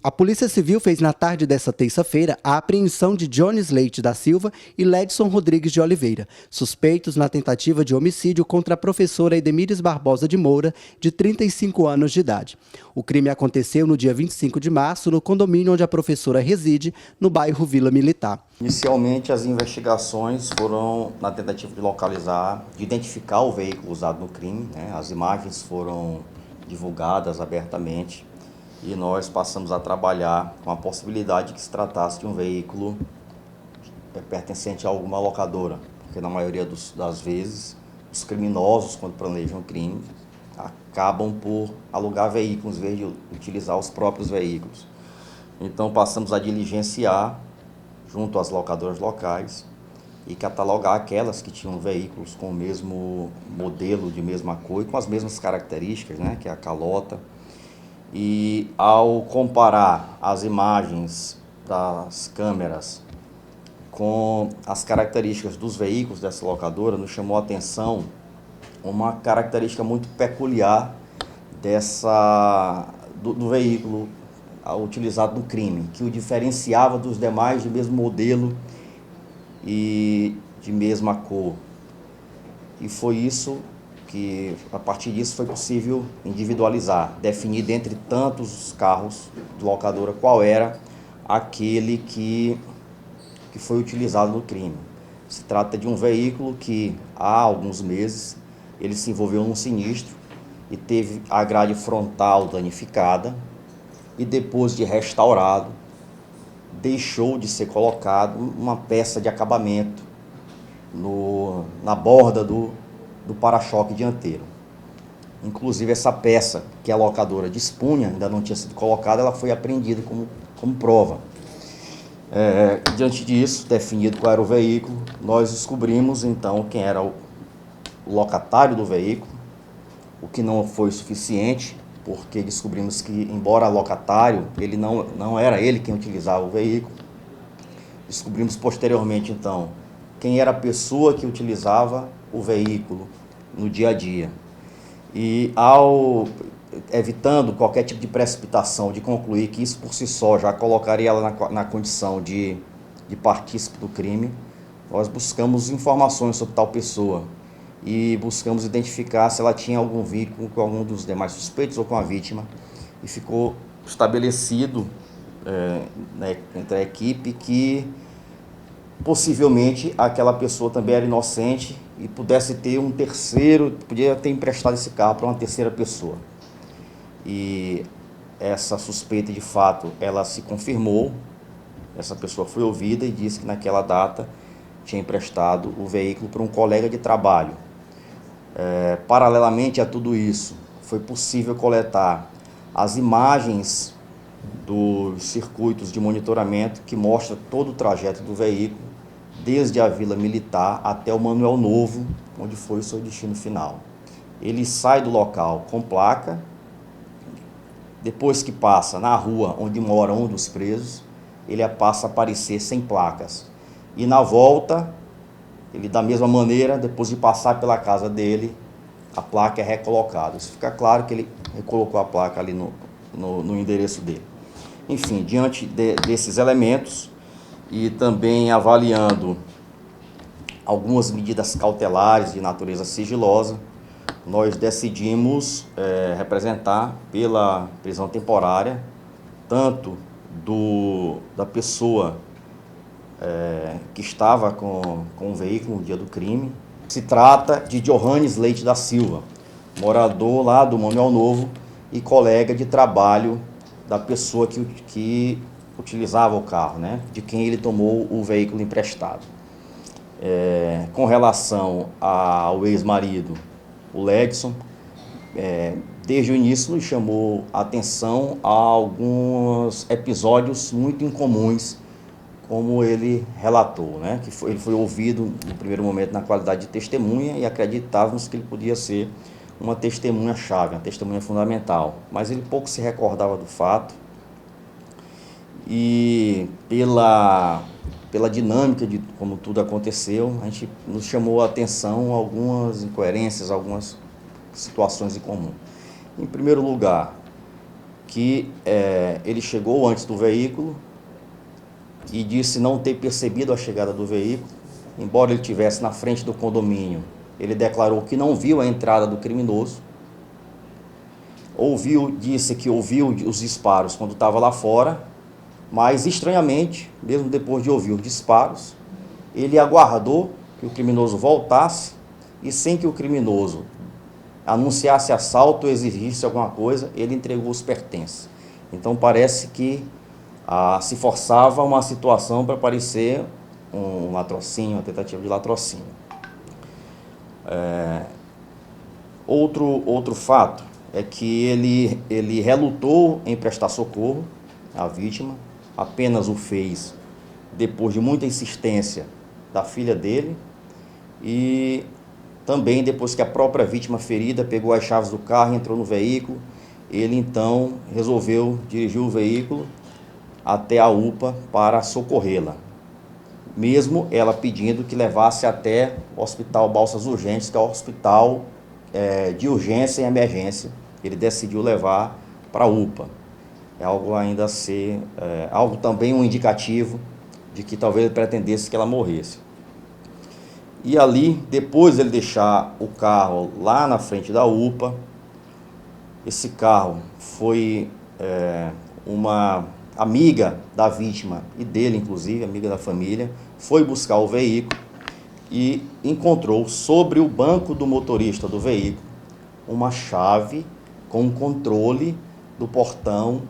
A Polícia Civil fez na tarde desta terça-feira a apreensão de Jones Leite da Silva e Ledson Rodrigues de Oliveira, suspeitos na tentativa de homicídio contra a professora Edemires Barbosa de Moura, de 35 anos de idade. O crime aconteceu no dia 25 de março, no condomínio onde a professora reside, no bairro Vila Militar. Inicialmente, as investigações foram na tentativa de localizar, de identificar o veículo usado no crime, né? As imagens foram divulgadas abertamente. E nós passamos a trabalhar com a possibilidade de que se tratasse de um veículo pertencente a alguma locadora, porque na maioria das vezes os criminosos, quando planejam o crime, acabam por alugar veículos em vez de utilizar os próprios veículos. Então passamos a diligenciar junto às locadoras locais e catalogar aquelas que tinham veículos com o mesmo modelo, de mesma cor e com as mesmas características, né, que é a calota. E ao comparar as imagens das câmeras com as características dos veículos dessa locadora, nos chamou a atenção uma característica muito peculiar do veículo utilizado no crime, que o diferenciava dos demais de mesmo modelo e de mesma cor. E foi isso que, a partir disso, foi possível individualizar, definir dentre tantos carros de locadora qual era aquele que foi utilizado no crime. Se trata de um veículo que, há alguns meses, ele se envolveu num sinistro e teve a grade frontal danificada e, depois de restaurado, deixou de ser colocado uma peça de acabamento na borda do para-choque dianteiro. Inclusive, essa peça que a locadora dispunha, ainda não tinha sido colocada, ela foi apreendida como prova. Diante disso, definido qual era o veículo, nós descobrimos então quem era o locatário do veículo, o que não foi suficiente, porque descobrimos que, embora locatário, ele não era ele quem utilizava o veículo. Descobrimos posteriormente, então, quem era a pessoa que utilizava o veículo no dia a dia. E, evitando qualquer tipo de precipitação, de concluir que isso por si só já colocaria ela na condição de partícipe do crime, nós buscamos informações sobre tal pessoa e buscamos identificar se ela tinha algum vínculo com algum dos demais suspeitos ou com a vítima, e ficou estabelecido entre a equipe que possivelmente aquela pessoa também era inocente e pudesse ter um terceiro, podia ter emprestado esse carro para uma terceira pessoa. E essa suspeita, de fato, ela se confirmou. Essa pessoa foi ouvida e disse que naquela data tinha emprestado o veículo para um colega de trabalho. Paralelamente a tudo isso, foi possível coletar as imagens dos circuitos de monitoramento que mostra todo o trajeto do veículo, desde a Vila Militar até o Manuel Novo, onde foi o seu destino final. Ele sai do local com placa, depois que passa na rua onde mora um dos presos, ele passa a aparecer sem placas. E na volta, ele da mesma maneira, depois de passar pela casa dele, a placa é recolocada. Isso fica claro que ele recolocou a placa ali no endereço dele. Enfim, diante desses elementos e também avaliando algumas medidas cautelares de natureza sigilosa, nós decidimos representar pela prisão temporária tanto da pessoa que estava com o veículo no dia do crime. Se trata de Jones Leite da Silva, morador lá do Manuel Novo e colega de trabalho da pessoa que utilizava o carro, né? De quem ele tomou o veículo emprestado. Com relação ao ex-marido, o Ledson, desde o início nos chamou a atenção a alguns episódios muito incomuns, como ele relatou, né? Ele foi ouvido no primeiro momento na qualidade de testemunha e acreditávamos que ele podia ser uma testemunha-chave, uma testemunha fundamental, mas ele pouco se recordava do fato e pela dinâmica de como tudo aconteceu, a gente nos chamou a atenção algumas incoerências, algumas situações em comum. Em primeiro lugar, que ele chegou antes do veículo e disse não ter percebido a chegada do veículo. Embora ele estivesse na frente do condomínio, ele declarou que não viu a entrada do criminoso. Disse que ouviu os disparos quando estava lá fora, mas estranhamente, mesmo depois de ouvir os disparos, ele aguardou que o criminoso voltasse e, sem que o criminoso anunciasse assalto ou exigisse alguma coisa, ele entregou os pertences. Então parece que se forçava uma situação para parecer um latrocínio, uma tentativa de latrocínio. Outro fato é que ele relutou em prestar socorro à vítima, apenas o fez depois de muita insistência da filha dele e também depois que a própria vítima ferida pegou as chaves do carro e entrou no veículo. Ele então resolveu dirigir o veículo até a UPA para socorrê-la, mesmo ela pedindo que levasse até o Hospital Balsas Urgentes, que é o hospital de urgência e emergência. Ele decidiu levar para a UPA. É algo ainda a ser, algo também um indicativo de que talvez ele pretendesse que ela morresse. E ali, depois de ele deixar o carro lá na frente da UPA, esse carro foi uma amiga da vítima e dele, inclusive, amiga da família, foi buscar o veículo e encontrou sobre o banco do motorista do veículo uma chave com controle do portão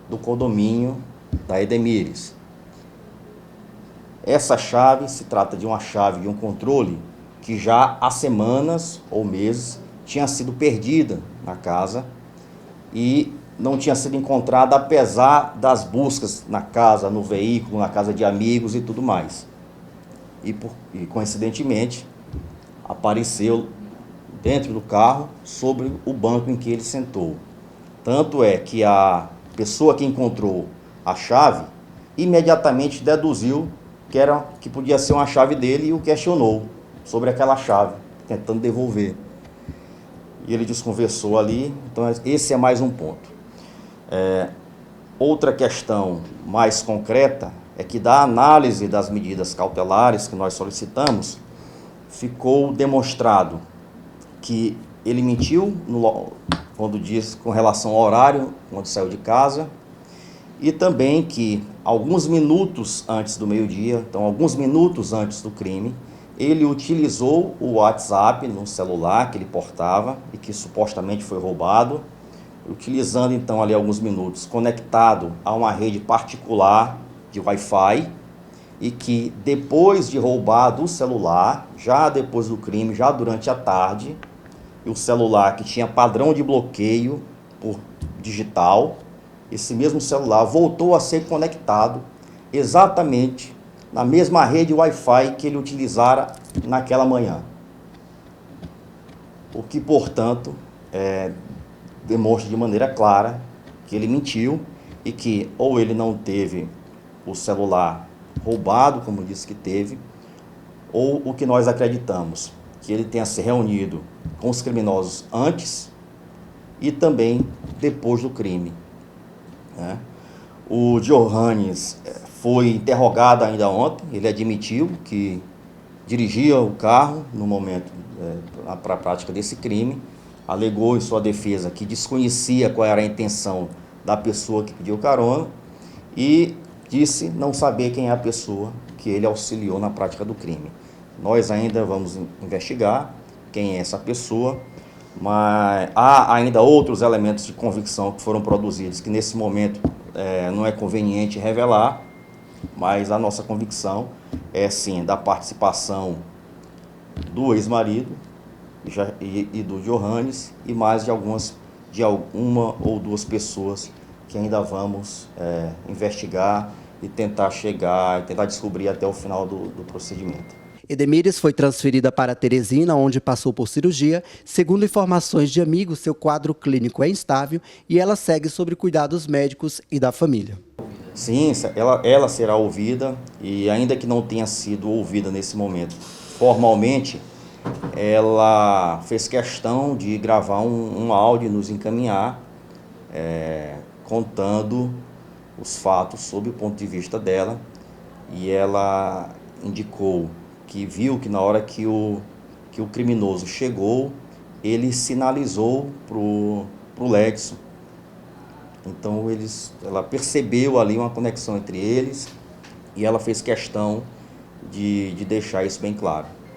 do condomínio da Edemires. Essa chave se trata de uma chave de um controle que já há semanas ou meses tinha sido perdida na casa e não tinha sido encontrada, apesar das buscas na casa, no veículo, na casa de amigos e tudo mais. E coincidentemente, apareceu dentro do carro, sobre o banco em que ele sentou. Tanto é que a pessoa que encontrou a chave imediatamente deduziu que podia ser uma chave dele e o questionou sobre aquela chave, tentando devolver. E ele desconversou ali. Então esse é mais um ponto. Outra questão mais concreta é que da análise das medidas cautelares que nós solicitamos, ficou demonstrado que ele mentiu quando disse com relação ao horário, quando saiu de casa, e também que alguns minutos antes do meio-dia, então alguns minutos antes do crime, ele utilizou o WhatsApp no celular que ele portava e que supostamente foi roubado, utilizando então ali alguns minutos, conectado a uma rede particular de Wi-Fi, e que depois de roubado o celular, já depois do crime, já durante a tarde, o celular que tinha padrão de bloqueio por digital, esse mesmo celular voltou a ser conectado exatamente na mesma rede Wi-Fi que ele utilizara naquela manhã. O que, portanto, demonstra de maneira clara que ele mentiu e que ou ele não teve o celular roubado, como disse que teve, ou o que nós acreditamos, que ele tenha se reunido com os criminosos antes e também depois do crime. O Johannes foi interrogado ainda ontem. Ele admitiu que dirigia o carro no momento para a prática desse crime, alegou em sua defesa que desconhecia qual era a intenção da pessoa que pediu carona e disse não saber quem é a pessoa que ele auxiliou na prática do crime. Nós ainda vamos investigar quem é essa pessoa, mas há ainda outros elementos de convicção que foram produzidos, que nesse momento não é conveniente revelar, mas a nossa convicção é sim da participação do ex-marido e do Johannes e mais de uma ou duas pessoas que ainda vamos investigar e tentar descobrir até o final do procedimento. Edemires foi transferida para Teresina, onde passou por cirurgia. Segundo informações de amigos, seu quadro clínico é instável e ela segue sob cuidados médicos e da família. Sim, ela será ouvida e ainda que não tenha sido ouvida nesse momento formalmente, ela fez questão de gravar um áudio e nos encaminhar contando os fatos sob o ponto de vista dela, e ela indicou que viu que na hora que o criminoso chegou, ele sinalizou pro Ledson. Então ela percebeu ali uma conexão entre eles e ela fez questão de deixar isso bem claro.